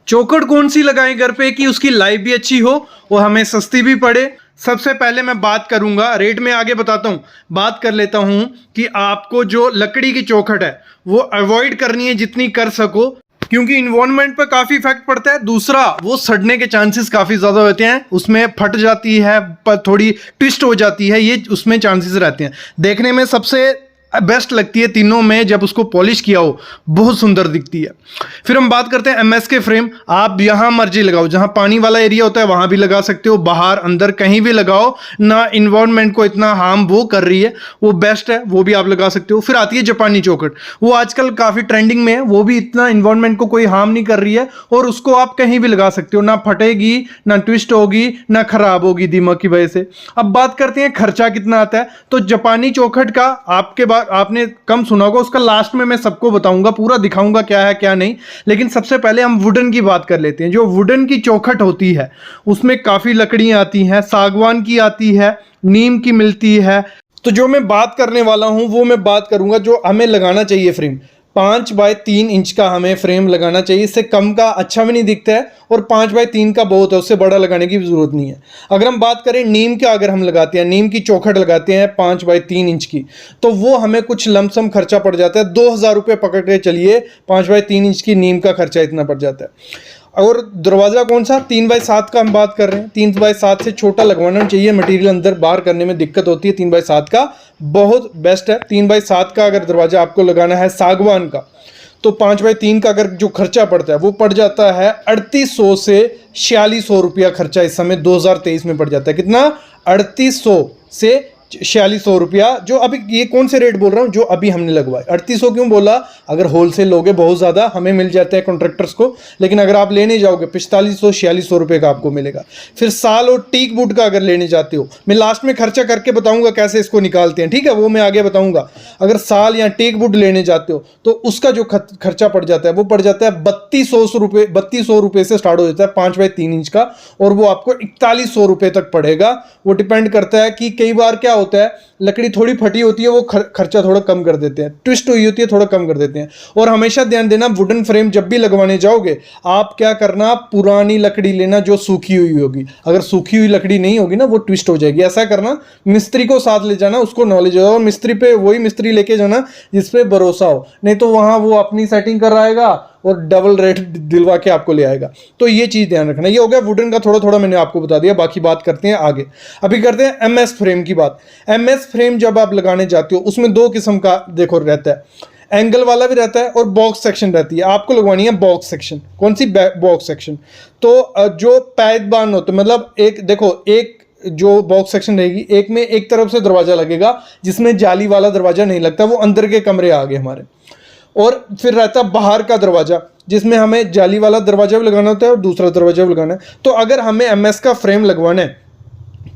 चौखट कौन सी लगाएं घर पे कि उसकी लाइफ भी अच्छी हो और हमें सस्ती भी पड़े। सबसे पहले मैं बात करूंगा, रेट में आगे बताता हूं, बात कर लेता हूं कि आपको जो लकड़ी की चौखट है वो अवॉइड करनी है जितनी कर सको, क्योंकि इन्वायरमेंट पर काफ़ी इफेक्ट पड़ता है। दूसरा, वो सड़ने के चांसेस काफ़ी ज़्यादा होते हैं, उसमें फट जाती है, पर थोड़ी ट्विस्ट हो जाती है, ये उसमें चांसेस रहते हैं। देखने में सबसे बेस्ट लगती है तीनों में, जब उसको पॉलिश किया हो बहुत सुंदर दिखती है। फिर हम बात करते हैं एमएस के फ्रेम। आप जहां मर्जी लगाओ, जहां पानी वाला एरिया होता है वहां भी लगा सकते हो, बाहर अंदर कहीं भी लगाओ ना, इन्वायरमेंट को इतना हार्म वो कर रही है, वो बेस्ट है, वो भी आप लगा सकते हो। फिर आती है जापानी चौखट, वो आजकल काफ़ी ट्रेंडिंग में है, वो भी इतना इन्वायरमेंट को कोई हार्म नहीं कर रही है और उसको आप कहीं भी लगा सकते हो, ना फटेगी, ना ट्विस्ट होगी, ना खराब होगी दीमक की वजह से। अब बात करते हैं खर्चा कितना आता है। तो जापानी चौखट का आपके बाद आपने कम सुना होगा, उसका लास्ट में मैं सबको बताऊंगा, पूरा दिखाऊंगा क्या है क्या नहीं। लेकिन सबसे पहले हम वुडन की बात कर लेते हैं। जो वुडन की चौखट होती है उसमें काफ़ी लकड़ियाँ आती हैं, सागवान की आती है, नीम की मिलती है। तो जो मैं बात करने वाला हूँ वो मैं बात करूँगा जो हमें लगाना चाहिए फ्रेम। 5 बाय 3 इंच का हमें फ्रेम लगाना चाहिए, इससे कम का अच्छा भी नहीं दिखता है और 5 बाय 3 का बहुत है, उससे बड़ा लगाने की जरूरत नहीं है। अगर हम बात करें नीम का, अगर हम लगाते हैं नीम की चौखट लगाते हैं 5 बाय 3 इंच की, तो वो हमें कुछ लमसम खर्चा पड़ जाता है, 2000 रुपये पकड़ के चलिए। 5 बाय 3 इंच की नीम का खर्चा इतना पड़ जाता है। और दरवाज़ा कौन सा, 3 बाय 7 का हम बात कर रहे हैं। 3 बाय 7 से छोटा लगवाना चाहिए, मटेरियल अंदर बाहर करने में दिक्कत होती है। 3 बाय 7 का बहुत बेस्ट है। 3 बाय 7 का अगर दरवाज़ा आपको लगाना है सागवान का, तो 5 बाय 3 का अगर जो खर्चा पड़ता है वो पड़ जाता है 3800 से 4600 रुपया खर्चा इस समय 2023 में पड़ जाता है। कितना, 3800 से 4600 रुपया। जो अभी ये कौन से रेट बोल रहा हूँ, जो अभी हमने लगवाए। 3800 क्यों बोला, अगर होलसेल लोगे बहुत ज़्यादा हमें मिल जाता है कॉन्ट्रैक्टर्स को, लेकिन अगर आप लेने जाओगे 4500 4600 रुपये का आपको मिलेगा। फिर साल और टीक वुड का अगर लेने जाते हो, मैं लास्ट में खर्चा करके बताऊंगा कैसे इसको निकालते हैं, ठीक है, वो मैं आगे बताऊंगा। अगर साल या टीक वुड लेने जाते हो तो उसका जो खर्चा पड़ जाता है वो पड़ जाता है 3200 रुपये से स्टार्ट हो जाता है 5 बाय 3 इंच का, और वो आपको 4100 रुपये तक पड़ेगा। वो डिपेंड करता है कि कई बार क्या होता है, लकड़ी थोड़ी फटी होती है, वो खर्चा थोड़ा कम कर देते हैं, ट्विस्ट हुई होती है थोड़ा कम कर देते हैं। और हमेशा ध्यान देना, वुडन फ्रेम जब भी लगवाने जाओगे आप क्या करना, पुरानी लकड़ी लेना जो सूखी हुई होगी। अगर सूखी हुई लकड़ी नहीं होगी ना वो ट्विस्ट हो जाएगी। ऐसा करना, मिस्त्री को साथ ले जाना, उसको नॉलेज हो, और मिस्त्री पे वही मिस्त्री लेके जाना जिस पे भरोसा हो, नहीं तो वहां वो अपनी सेटिंग कराएगा और डबल रेट दिलवा के आपको ले आएगा। तो ये चीज़ ध्यान रखना। ये हो गया वुडन का, थोड़ा थोड़ा मैंने आपको बता दिया, बाकी बात करते हैं आगे। अभी करते हैं एमएस फ्रेम की बात। एमएस फ्रेम जब आप लगाने जाते हो उसमें 2 किस्म का देखो रहता है, एंगल वाला भी रहता है और बॉक्स सेक्शन रहती है। आपको लगवानी है बॉक्स सेक्शन। कौन सी, बॉक्स सेक्शन। तो जो पैदबान होता है, मतलब एक देखो, एक जो बॉक्स सेक्शन रहेगी, एक में एक तरफ से दरवाजा लगेगा जिसमें जाली वाला दरवाजा नहीं लगता, वो अंदर के कमरे आ गए हमारे। और फिर रहता बाहर का दरवाजा जिसमें हमें जाली वाला दरवाजा भी लगाना होता है और दूसरा दरवाजा भी लगाना है। तो अगर हमें एमएस का फ्रेम लगवाना है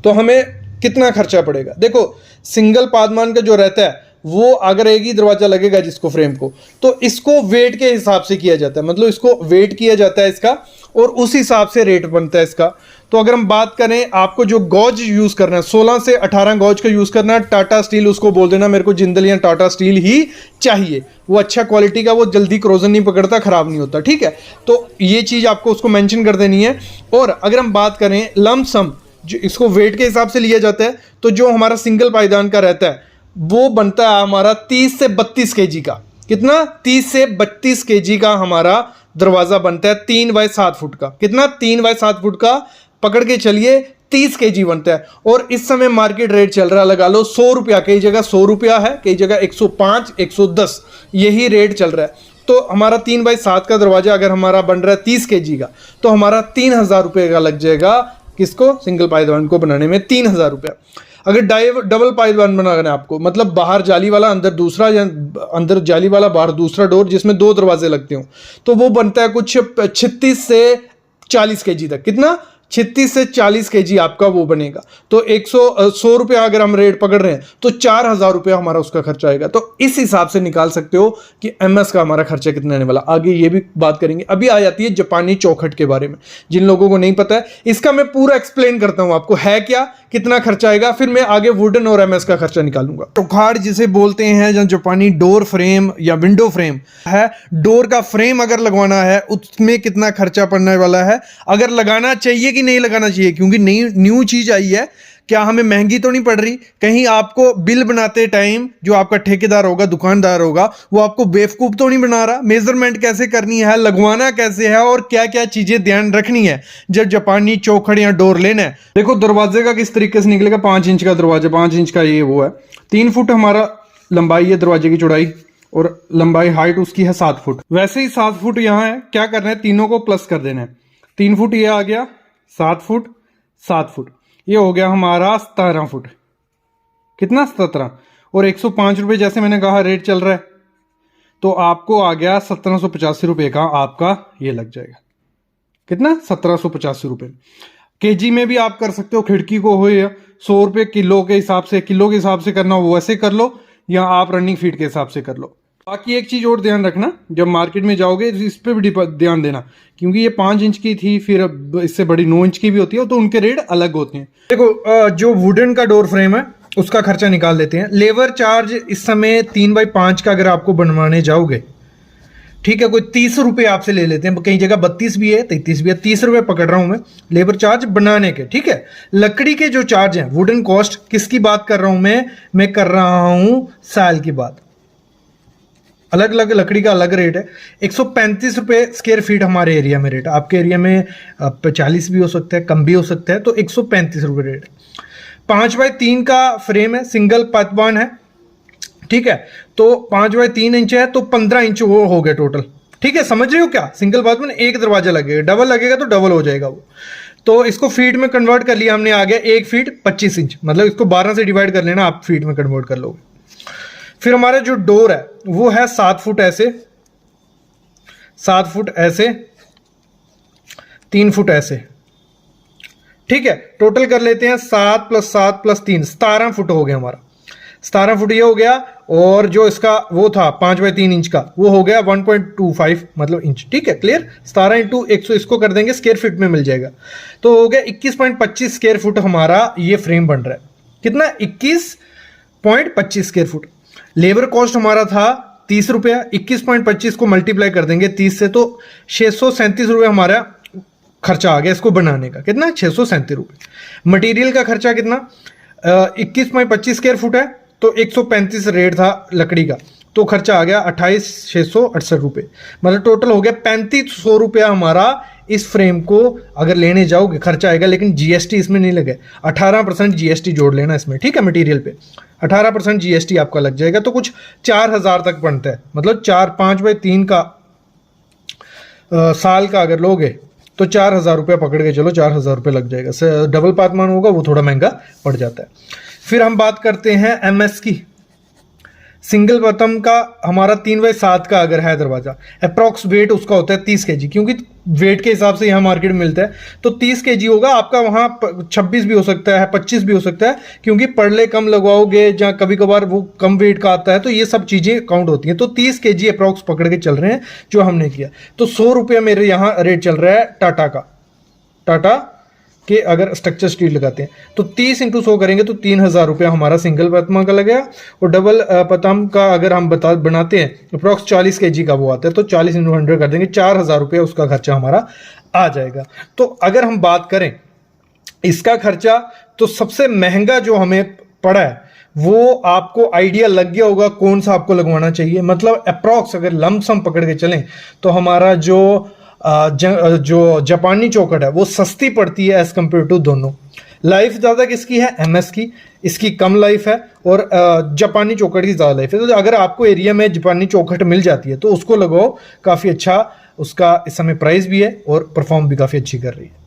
तो हमें कितना खर्चा पड़ेगा। देखो, सिंगल पादमान का जो रहता है वो अगर एक ही दरवाजा लगेगा जिसको फ्रेम को, तो इसको वेट के हिसाब से किया जाता है, मतलब इसको वेट किया जाता है इसका, और उस हिसाब से रेट बनता है इसका। तो अगर हम बात करें, आपको जो गॉज यूज़ करना है 16 से 18 गॉज का यूज़ करना है। टाटा स्टील, उसको बोल देना मेरे को जिंदल या टाटा स्टील ही चाहिए, वो अच्छा क्वालिटी का, वो जल्दी क्रोजन नहीं पकड़ता, ख़राब नहीं होता, ठीक है। तो ये चीज़ आपको उसको मेंशन कर देनी है। और अगर हम बात करें लमसम, जो इसको वेट के हिसाब से लिया जाता है, तो जो हमारा सिंगल पायदान का रहता है वो बनता है हमारा 30 से 32 केजी का। कितना, 30 से 32 केजी का हमारा दरवाज़ा बनता है 3 बाय 7 फुट का। कितना, 3 बाय 7 फुट का पकड़ के चलिए, 30 केजी बनता है। और इस समय मार्केट रेट चल रहा है, लगा लो 100 रुपया, कई जगह 100 रुपया है, कई जगह 105 110 यही रेट चल रहा है। तो हमारा 3 बाय 7 का दरवाजा अगर हमारा बन रहा है 30 केजी का, तो हमारा 3000 रुपये का लग जाएगा। किसको, सिंगल पायदान को बनाने में 3000 रुपया। अगर डबल पायदान बनाना है आपको, मतलब बाहर जाली वाला अंदर दूसरा, या अंदर जाली वाला बाहर दूसरा डोर जिसमें 2 दरवाजे लगते हो, तो वो बनता है कुछ 36 से 40 केजी तक। कितना, 36 से 40 केजी आपका वो बनेगा। तो 100 रुपया अगर हम रेट पकड़ रहे हैं तो 4000 रुपया हमारा उसका खर्चा आएगा। तो इस हिसाब से निकाल सकते हो कि एमएस का हमारा खर्चा कितना आने वाला। आगे ये भी बात करेंगे। अभी आ जाती है जापानी चौखट के बारे में, जिन लोगों को नहीं पता है इसका मैं पूरा एक्सप्लेन करता हूं आपको है क्या, कितना खर्चा आएगा, फिर मैं आगे वुडन और एमएस का खर्चा निकालूंगा। चौखाड़ जिसे बोलते हैं, जो जापानी डोर फ्रेम या विंडो फ्रेम है, डोर का फ्रेम अगर लगवाना है उसमें कितना खर्चा पड़ने वाला है, अगर लगाना चाहिए कि नहीं लगाना चाहिए, क्योंकि नई न्यू चीज आई है, क्या हमें महंगी तो नहीं पड़ रही, कहीं आपको बिल बनाते टाइम जो आपका ठेकेदार होगा, दुकानदार होगा, वो आपको बेवकूफ तो नहीं बना रहा, मेजरमेंट कैसे करनी है, लगवाना कैसे है और क्या क्या चीजें ध्यान रखनी है जब जापानी चौखड़ या डोर लेना है। देखो दरवाजे का किस तरीके से निकलेगा। 5 इंच का दरवाजा, 5 इंच का ये वो है, 3 फुट हमारा लंबाई है दरवाजे की चौड़ाई और लंबाई हाइट उसकी है 7 फुट। वैसे ही 7 फुट यहाँ है, क्या करना है, तीनों को प्लस कर देना है। 3 फुट ये आ गया, 7 फुट, 7 फुट, ये हो गया हमारा 17 फुट। कितना, 17। और 105 रुपये जैसे मैंने कहा रेट चल रहा है, तो आपको आ गया 1785 रुपये का आपका ये लग जाएगा। कितना, 1785 रुपये। केजी में भी आप कर सकते हो, खिड़की को हो या 100 रुपये किलो के हिसाब से करना हो वैसे कर लो, या आप रनिंग फीट के हिसाब से कर लो। बाकी एक चीज और ध्यान रखना, जब मार्केट में जाओगे इस पे भी ध्यान देना, क्योंकि ये 5 इंच की थी, फिर इससे बड़ी 9 इंच की भी होती है, तो उनके रेट अलग होते हैं। देखो जो वुडन का डोर फ्रेम है उसका खर्चा निकाल लेते हैं। लेबर चार्ज इस समय 3x5 का अगर आपको बनवाने जाओगे, ठीक है, कोई 30 रुपये आपसे ले लेते हैं, कई जगह 32 भी है, 33 भी है, 30 रुपये पकड़ रहा हूं मैं लेबर चार्ज बनाने के। ठीक है, लकड़ी के जो चार्ज हैं, वुडन कॉस्ट किसकी बात कर रहा हूं मैं कर रहा हूं साल की बात। अलग अलग लकड़ी का अलग रेट है। 135 रुपये स्क्वायर फीट हमारे एरिया में रेट, आपके एरिया में 40 भी हो सकता है, कम भी हो सकता है, तो 135 रुपये रेट है। 5x3 का फ्रेम है, सिंगल पातबान है, ठीक है, तो 5x3 इंच है, तो 15 इंच वो हो गया टोटल। ठीक है, समझ रहे हो क्या, सिंगल पातबान एक दरवाजा लगेगा, डबल लगेगा तो डबल हो जाएगा वो। तो इसको फीट में कन्वर्ट कर लिया हमने, आ गया 1 फीट 25 इंच, मतलब इसको 12 से डिवाइड कर लेना, आप फीट में कन्वर्ट कर लोगे। फिर हमारा जो डोर है वो है 7 फुट ऐसे, 7 फुट ऐसे, 3 फुट ऐसे। ठीक है, टोटल कर लेते हैं 7 + 7 + 3 17 फुट हो गया हमारा। 17 फुट ये हो गया, और जो इसका वो था 5x3 इंच का वो हो गया 1.25 मतलब इंच। ठीक है, क्लियर। 17 × 100 इसको कर देंगे स्क्वायर फीट में मिल जाएगा, तो हो गया 21.25 स्क्वायर फुट हमारा ये फ्रेम बन रहा है। कितना, 21.25 स्क्वायर फुट। लेबर कॉस्ट हमारा था 30 रुपया, 21.25 को मल्टीप्लाई कर देंगे 30 से, तो 637 रुपये हमारा खर्चा आ गया इसको बनाने का। कितना, 637 रुपये। मटेरियल का खर्चा कितना, 21.25 स्क्वायर फुट है, तो 135 रेट था लकड़ी का, तो खर्चा आ गया 28,668 रुपये, मतलब टोटल हो गया 3500 रुपया हमारा इस फ्रेम को अगर लेने जाओगे खर्चा आएगा। लेकिन जीएसटी इसमें नहीं लगे, 18% जीएसटी जोड़ लेना इसमें। ठीक है, मटेरियल पे 18% जीएसटी आपका लग जाएगा, तो कुछ 4000 तक बनता है, मतलब 5x3 का साल का अगर लोगे तो 4000 रुपया पकड़ के चलो, 4000 रुपये लग जाएगा। डबल पातमान होगा वो थोड़ा महंगा पड़ जाता है। फिर हम बात करते हैं एमएस की। सिंगल बटन का हमारा 3x7 का अगर है दरवाजा, अप्रॉक्स वेट उसका होता है 30 kg, क्योंकि वेट के हिसाब से यहाँ मार्केट में मिलता है, तो 30 kg होगा आपका। वहाँ 26 भी हो सकता है, 25 भी हो सकता है, क्योंकि पड़ले कम लगवाओगे या कभी कभार वो कम वेट का आता है, तो ये सब चीज़ें काउंट होती हैं। तो 30 kg अप्रॉक्स पकड़ के चल रहे हैं जो हमने किया। तो 100 रुपया मेरे यहाँ रेट चल रहा है टाटा का। टाटा के अगर स्ट्रक्चर स्टील लगाते हैं तो 30 × 100 करेंगे तो 3000 रुपया हमारा सिंगल पतमा का लगेगा। और डबल पतम का अगर हम बनाते हैं अप्रॉक्स 40 kg का वो आता है, तो 40 × 100 कर देंगे, 4000 रुपया उसका खर्चा हमारा आ जाएगा। तो अगर हम बात करें इसका खर्चा, तो सबसे महंगा जो हमें पड़ा है वो आपको आइडिया लग गया होगा कौन सा आपको लगवाना चाहिए। मतलब अप्रॉक्स अगर लमसम पकड़ के चलें तो हमारा जो जापानी चौखट है वो सस्ती पड़ती है एज कंपेयर टू दोनों। लाइफ ज़्यादा किसकी है, एमएस की, इसकी कम लाइफ है, और जापानी चौखट की ज़्यादा लाइफ है। तो अगर आपको एरिया में जापानी चौखट मिल जाती है तो उसको लगाओ, काफ़ी अच्छा उसका इस समय प्राइस भी है और परफॉर्म भी काफ़ी अच्छी कर रही है।